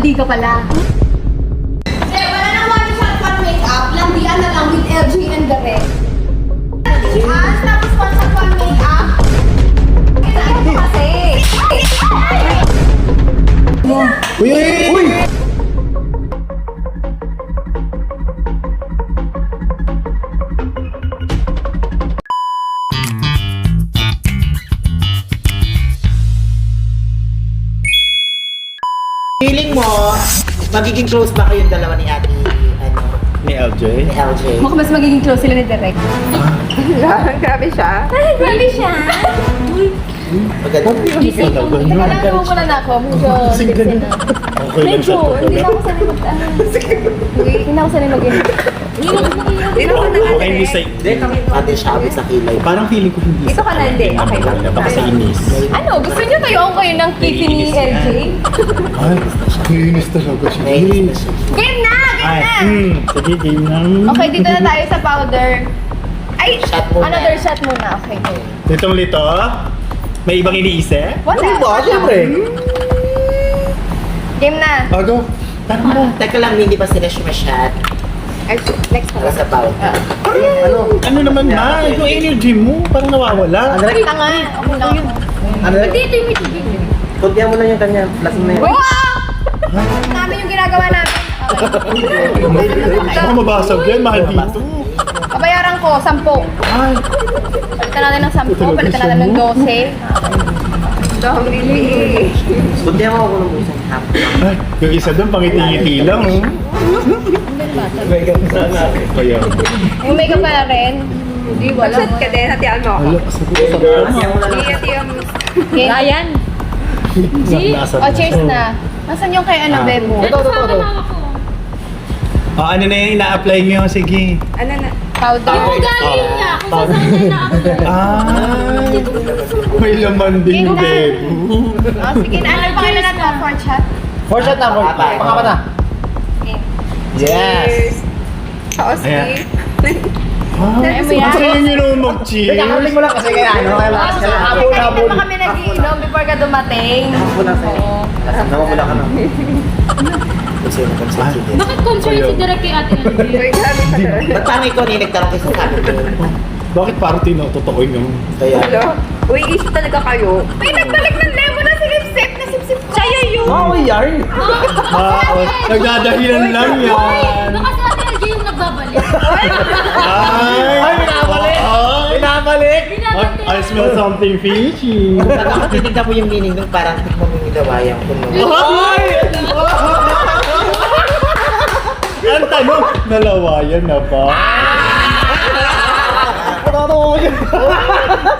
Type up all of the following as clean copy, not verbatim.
Di ka pala. Eh, wala nang one shot one makeup. Landian na lang with LG and the rest. Landian, tapos one shot one makeup. Kailangan mo kasi. Uy! Feeling mo, magiging close ba kayong dalawa ni Ate, Ni LJ? ni LJ? Mukhang mas magiging close sila ni Derek. Grabe siya. Ay, grabe siya. Maganda. Kailangan mo muna na ako. Medyo tipsy na. Okay lang siya. Medyo, hindi na ako sanay hindi na ako sanay mag-inom. Okay, hindi sa... Ate Shabi sa kilay. Parang feeling ko hindi Ito ka na, hindi. Okay lang. Baka sa inis. Ano, gusto niyo tayoan kayo ng kitty ni LJ? Ay, inis na siya. Nainis na siya. Game na! Game na! Sige, game na. Okay, dito na tayo sa powder. Ay, Shot muna. another shot muna. Okay, go. Litong lito, may ibang iniisip? Wala. Ano ba? Siyempre. Game na. Go. Tara mo. Teka lang, hindi pa sila sumasyat. Ay, next Para pala. sa powder. Ano naman na? Yung energy mo, parang nawawala. Ano Tanga. Okay lang ako. Ano Hindi, ito yung may tubig. Kuntihan mo lang yung kanya. Lasing na yun. Wow! Namin yung ginagawa namin. Baka mabasag yan, mahal dito. Pabayaran ko, 10. Ay, Palitan natin ng 10, palitan natin ng 12. Kuntihan mo ako ng isang hapon. ay, yung isa doon, pangiti-ngiti lang. Oh. Kaya, Yung makeup ka na rin. Hindi, wala. Shot ka din, hatian mo ako. alo, sa Kuntihan mo lang. Hatian mo. Ryan. O, cheers na. Nasaan yung kay ano, Bebo? Ito. Ano na yung ina-apply nyo? Sige. Ano na? Powder. Galing niya kung saan niya na-apply. Ay, may laman din, King babe. O, sige na. Ano pa na to? 4 shot? 4 shot na. Pangapat na. Okay. Yes. Sa Oski. Ay, mo yan. Sa'yo nyo naman mag-cheers. Kakaling mo lang kasi kaya ano. Kanina pa kami nag-iinom before ka dumating. Habol lang sa'yo. Oo. Namamula ka na. Kasi yung consensus din. Bakit concerned si Derek kay Ate LJ? Uy, grabe ka doon. Ba't paano ikaw nagtanong kayo sa sabi ko? Bakit parang tinututoy nyo? Kaya, Hello? Uy, issue talaga kayo. May nagbalik ng lemon na silip-sip na sip-sip. Sa'yo yun. oh, yarn! Nagdadahilan lang yan. Baka si Ate LJ yung nagbabalik. Ay, binabalik! Ay, Binabalik! I smell something fishy. Nakatitignan mo yung meaning nung parang tikmo mo yung nilawayan ko nung... Ay! Ang tanong, nalawayan na ba?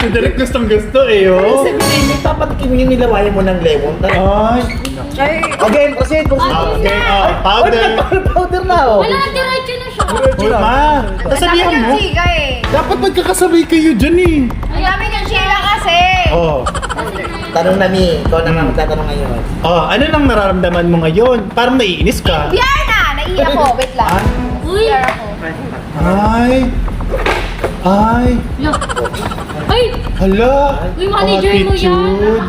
Si Derek gustong gusto eh, oh. Sabihin, papatikin mo yung nilawayan mo ng lemon. Ay. Ay, Okay, proceed. Okay, powder. Powder na, oh. Wala, diretso na siya. Uy, ma. Sasabihan mo. Chika eh. Dapat magkakasabay kayo dyan eh. Ang dami ng chika kasi. Oh. Tanong na mi, ikaw naman magtatanong ngayon. Oh, ano nang nararamdaman mo ngayon? Parang naiinis ka. Biar na! Naiiyak ako. Wait lang. Uy! Biar ako. Ay. Ay. Lo. Ay! Hala. Uy, manager mo yan. Attitude.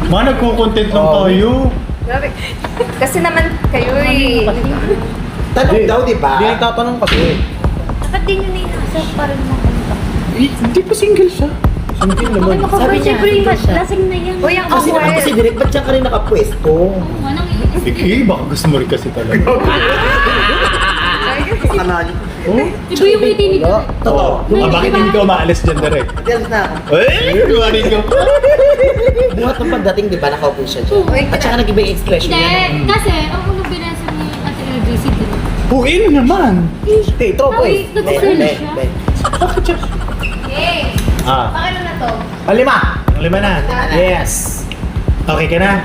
Ma, nagko-content lang tayo. grabe. Kasi naman kayo eh. Tanong daw, di ba? Hindi nagtatanong kasi. Dapat din yun inasa para makunta. Hindi pa single siya. Single naman. Sabi niya, Siyempre, single siya. lasing na yan. Uy, ang Kasi naman awkward. kasi direct, ba't siya ka rin nakapwesto? Anong iinis? Sige, baka gusto mo rin kasi talaga. Kanali. Oh? Iba yung ngiti ni Derek. Totoo. Bakit hindi ka umaalis dyan, Derek? Yes na ako. Eh, kumarin ka. Buhat ng pagdating, di ba, nakaupo siya dyan. Uy, At saka nag-iba yung expression Hindi, niya. kasi ang unang binasa ni Ate LJ si Derek. Uy, ano naman? Hindi, tropo eh. Ay, nagsiselos siya. Bakit siya? Okay. Ah, Pakano na to? Palima! ang lima na. Yes. Okay ka na?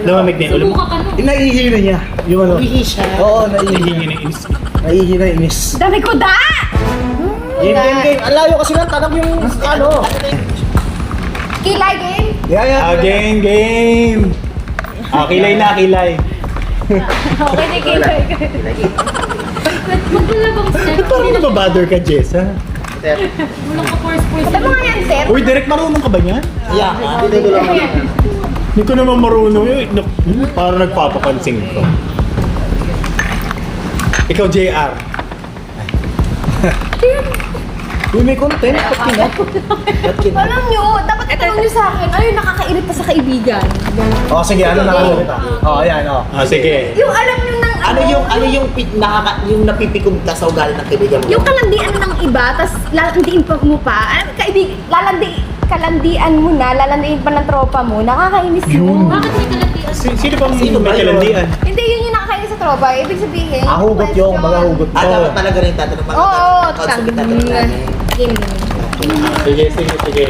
Lumamig na yung ulo mo. Sumuka ka na. Naihi na niya. Yung ano? Uwihi siya. Oo, naihi. Nagiging na inis. Naihi na inis. Dami ko da! Game. Ang layo kasi lang tanong yung ano. Kilay game? Yeah. Game. Kilay na, kilay. Okay, di kilay. Maglalabang step. Ba't parang nababother ka, Jess, ha? Walang ka-force-force. Ba't mo nga yan, sir? Uy, Derek, marunong ka ba niyan? Yeah, dito lang. Hindi ko naman marunong yun. Parang nagpapapansin ko. Ikaw, JR. Uy, may content. Ba't kinat? Ba't kinat? Alam nyo, dapat itanong nyo sa akin, ano yung nakakainit pa sa kaibigan? Oh, sige, ano na ako kita? Oh, ayan, oh. Ah, sige. Yung alam nyo ng Yung napipikon ka sa ugali ng kaibigan mo? yung kalandian ng iba, tas lalandiin pa mo pa, kalandian mo na, lalandiin pa ng tropa mo, nakakainis yun. Bakit may kalatian? Sino bang Sino ba may yun? kalandian? Hindi, yun yung nakakainis sa tropa. Ibig sabihin, Hugot yung mga hugot mo. Dapat talaga rin tatanong mga Oo, concept tatanong namin. game. Sige.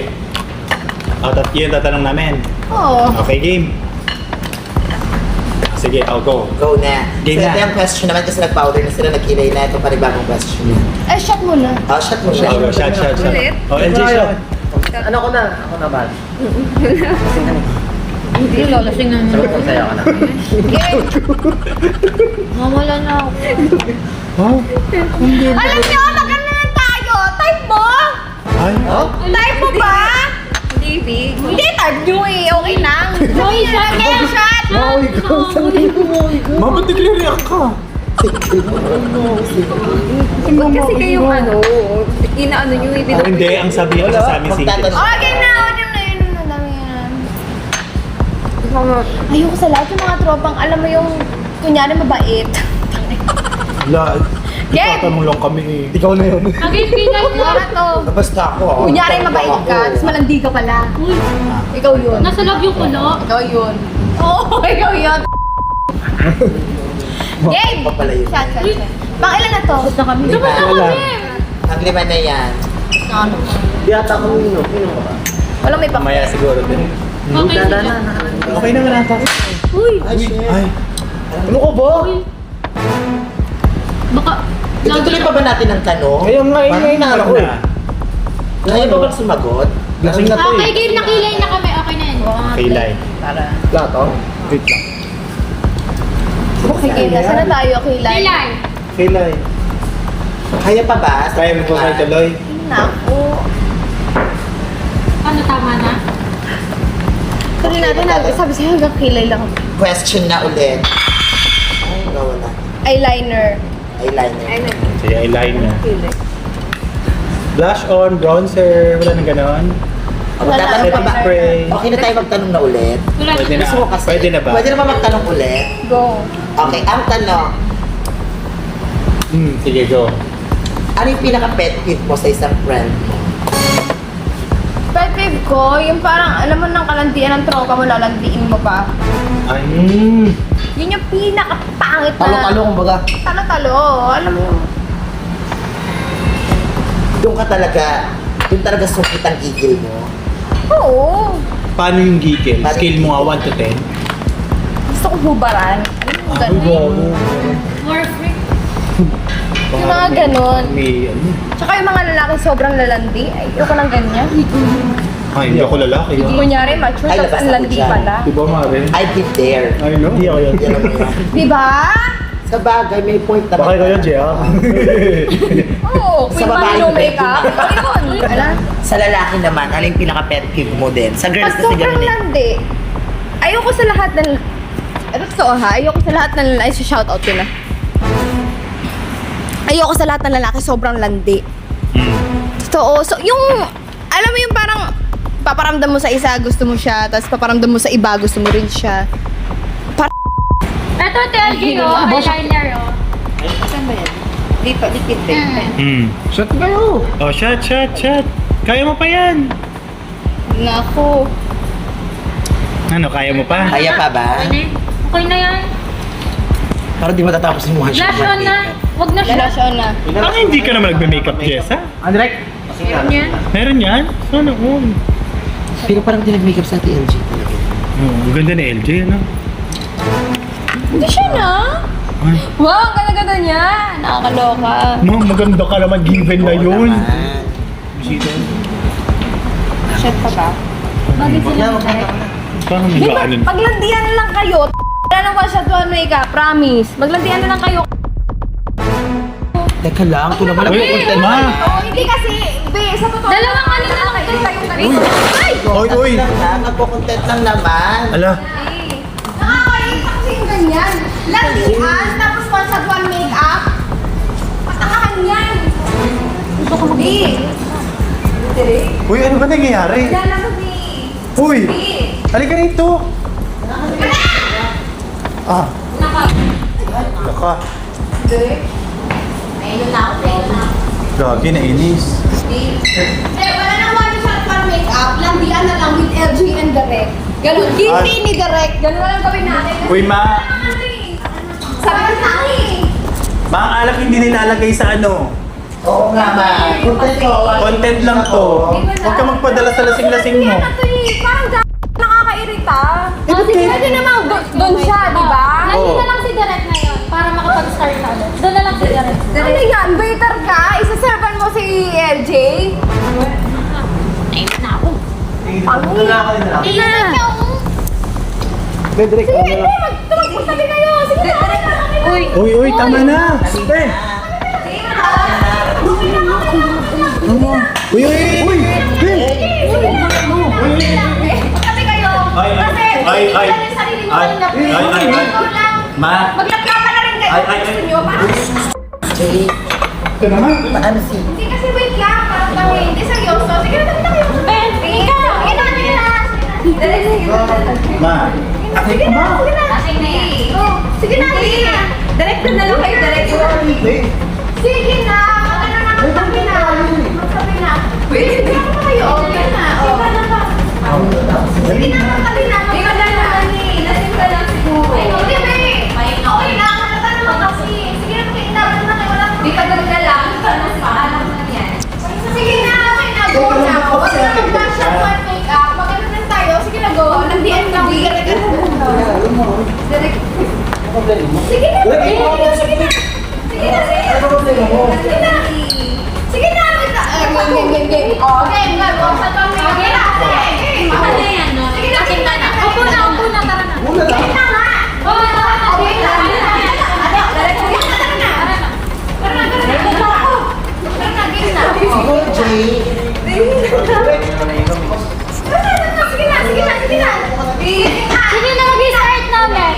Yun tatanong namin. Oo. Okay, game. Sige, I'll go. Go na. Game So, na. ito yung question naman kasi nag-powder na sila, nagkilay na. Ito panibagong question. Eh, shot mo na. Oh, shot mo siya. I'll go. Shot. Ulit? Oh, LJ, shot. Ano ko na? Ako na ba? Hindi, lalasing na naman. Masaya ka na. Game. Mawala na ako. Alam nyo, maganda na tayo. Type mo? Ay, Type mo ba? Hindi, type nyo eh. Okay lang. Hoy, shot! Okay, shot. ma, ba't nagre-react ka? Kasi kayong inaano nyo eh. Oh, hindi, ang sabi niya kasi sa amin single. Magtatanong. Okay na, yun na, dami yan. Ayoko sa lahat yung mga tropang, alam mo yung, kunyari mabait. Wala, Game! itatanong lang kami eh. Ikaw na yun. Again, pinag na. Ano to? Basta ako. Kunyari mabait ka, tapos malandi ka pala. Uy, Ikaw yun. nasa loob yung kulo. Ikaw yun. Oo, ikaw yun. Game! Pa pala yun. Shot. Pang ilan na to? Na kami. Dapat na Wala. kami. Ang lima na yan. Ano? Di ata ako minum. Minum ka ba? Walang may pang. Mamaya siguro din. Okay sila. Okay naman ata. Uy, Ay, shit. Ay, Ano ko ba? uy. Baka, Itutuloy pa ba natin ang tanong? Ngayon nga, ingay na ako eh. Ngayon pa ba sumagot? Lasing na to okay, eh. game, nakilay na kami. Okay na yun. kilay. Lato? Wait lang. Okay, game. Nasaan na tayo, Kilay? Kilay. Kilay. Kaya pa ba? Kaya mo pa kayo tuloy? Naku. Ano, tama na? Tuloy natin sabi sa'yo hanggang Kilay lang. Question na ulit. Ay, nawala. Eyeliner. Eyeliner. Sige, eyeliner. Blush on, bronzer, wala nang ganon. Magtatanong pa ba? Spray. Okay na tayo magtanong na ulit. Wala Pwede na. Gusto ko kasi. Pwede na ba? Pwede na ba magtanong ulit? Go. Okay, ang tanong. Sige, go. Ano yung pinaka-pet peeve mo sa isang friend mo? Pet peeve ko, yung parang, alam mo ng kalandian ng tropa mo, lalandiin mo pa. Ay, Yun yung pinaka-pangit na... Talo-talo kumbaga. Talo-talo. Alam mo yung... Doon talaga sukit ang gigil mo. Oo. paano yung gigil? Scale mo nga 1 to 10? Gusto ko hubaran. Alam mo, ganun. More freak. Yung mga ganon. May ano? Tsaka yung mga lalaki sobrang lalandi. Ay, ayoko ng ganyan. Ay, hindi ako lalaki. Kunyari, mature, Ay, tapos labas ang ako landi dyan. pala. Diba, Mare? I'd be there. I know. Hindi ako yun. Yan ang yun. Di ba? Sa bagay, may point naman. Baka ikaw yun, Jia. Oo, Sa queen babae, mami no pwede. makeup. Ayun. Ala. Sa lalaki naman, ano yung pinaka-pet peeve mo din? Sa girls Pag kasi sobrang ganun eh. landi, ayoko sa lahat ng... Ito totoo ha, ayoko sa lahat ng... Ay, shoutout ko na. Ayoko sa lahat ng lalaki sobrang landi. Totoo. So, yung... Alam mo yung parang... Paparamdam mo sa isa, gusto mo siya. Tapos paparamdam mo sa iba, gusto mo rin siya. Ito, TLG, oh. Eyeliner, oh. Dikit Shot kayo. Oh, shot. Kaya mo pa yan. Naku. Ano, kaya mo pa? Kaya pa ba? Okay na yan. Parang di matatapos yung one shot. Blush on na. Wag na siya. Lalasyon na. Parang hindi ka naman nagme-makeup, Jessa? Andrek. Meron yan. Meron yan? Sana all. Pero parang di nag-makeup sa TLG talaga. Oh, ang ganda ni LJ, ano? Hindi siya na. Ay, Wow, ang ganda-ganda niya. Nakakaloka. ma'am, maganda ka naman given na yun. Shot pa ba? Bagay sila. Parang Di ba, nag-ano. paglandian na lang kayo. Wala nang one shot, one makeup. Promise. Maglandian na lang kayo. Teka lang, ito naman ang Wait, content ma. Oh, hindi kasi, be, sa totoo. Dalawang ano na lang ito. Ay! Uy! Nagpo-content lang naman. Ala! Nakakainit kasi yung ganyan. Landian, tapos one shot, one makeup. Patakahan yan. Gusto ko mag-i. Uy, ano ba nangyayari? Wala na kasi. Uy! Halika rito! Ah! Naka! Ayun na ako, ayun na ako. Gagi, nainis. Wala nang one shot, one makeup. Landian na lang with LG and Direct. Ganun. Hindi ni Direct. Ganun na lang gawin natin. Uy, ma! Sabi na Ma, ang alak hindi nilalagay sa ano. Oo nga ma. Content ko. Content lang to. Huwag ka magpadala sa lasing-lasing mo. Parang nakakairita. Oh, sige. Pwede namang doon siya, di ba? Nandito na lang si Direk ngayon para makapag-start na ulit. Doon na lang si Direk. Ano yan? Waiter ka? Isa-servan mo si LJ? Ayun na ako. Direct ka. Dedrick, Sige, ano na lang. magtabi kayo. Sige, direct ka. Uy, uy, tama na! Eh! Uy, uy, uy! Magtabi kayo. Ay, ay, Kasi, ay, ay. hindi yung sarili mo Ay, kanina. ay, ay, ay. Ikaw lang. Ma! Maglaplapan na rin kayo. Ay, ay, Gusto ay. nyo, parang- Ito naman. Paano si... Hindi kasi wait lang. Parang kami. Hindi seryoso. Sige na, tabi na kayo. Ben, ikaw. Sige na, sige na. Direct, sige na. Ma! Sige na, sige na. Oh, sige na, sige na. Direct na lang kayo, direct. Sige na, magano na, magtabi na. Magtabi na. Sige na kayo. Okay na. Sige na, magtabi na. Magtabi na. Lasing ka lang siguro. Ay, hindi, be. Okay na, halata naman kasi. Sige na, mag-inaban na kayo. Di tagal na lang. Alam na yan. Sige na, okay na. Go na. Huwag na mag-dash at one make-up. Magano na tayo. Sige na, go. Nag-DM ka. Direct. Direct. Sige na, sige na, sige na. Sige na, sige na. Sige na. Sige na, wait na. Game. Oh, game. Sa tong sige na. Ano yan, no? Sige na, sige na. Upo na, tara na. Sige na nga. Oo, tara na. Okay na. Direct, sige na, tara na. Tara na. Tara na, game na. Siguro, Jay. Sige na. Sige na, mag-start namin.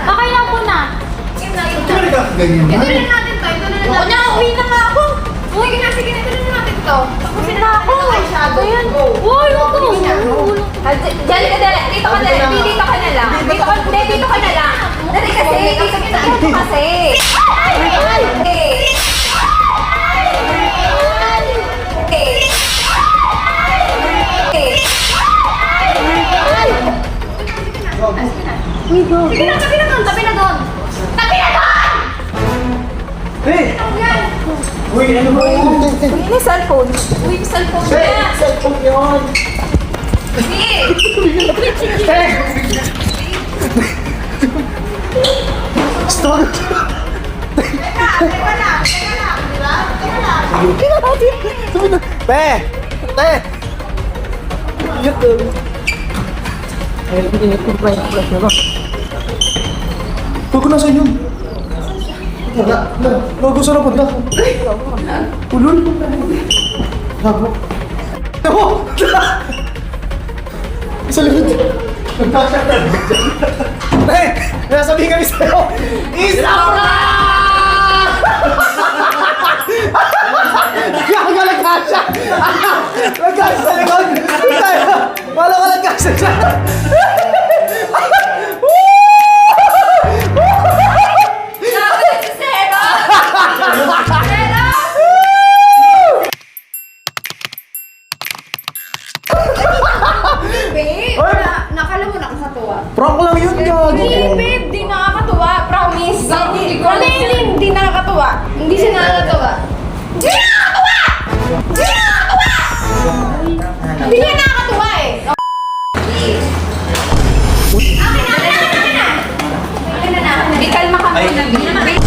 Okay lang po na. Ganyan. Ituloy na natin to. Uwi na nga ako. Sige na, ituloy na natin to. Tapusin na ako. Eyeshadow. Uy, wag ko. Diyan ka na lang. Dito ka na lang. Dito ka na lang. Dito ka na lang. Dali kasi. Dito kasi. Tabi na doon. Tabi na doon. Eh! Uy, ano ba yun? May cellphone. Uy, cellphone niya. Cellphone yun. Stop! Teka lang. Di ba? Teka lang. Te! Te! YouTube. Ay, init ko pa yung flash na ba? Huwag ko nasa yun. Bago sa napunta. Ulol. Bago. Ako! Sa likod. Te! Nasabihin kami sa'yo! Isa ka! Gaga nagkasya! Nagkasya sa likod! Wala ka nagkasya siya! Babe, nakala mo nakakatuwa. Prank lang yun, gago! Hindi, babe, di nakakatuwa. Promise. Hindi nakakatuwa. Hindi siya nakakatuwa. Hindi nakakatuwa! Hindi niya nakakatuwa eh. Akin na. Di kalma ka muna.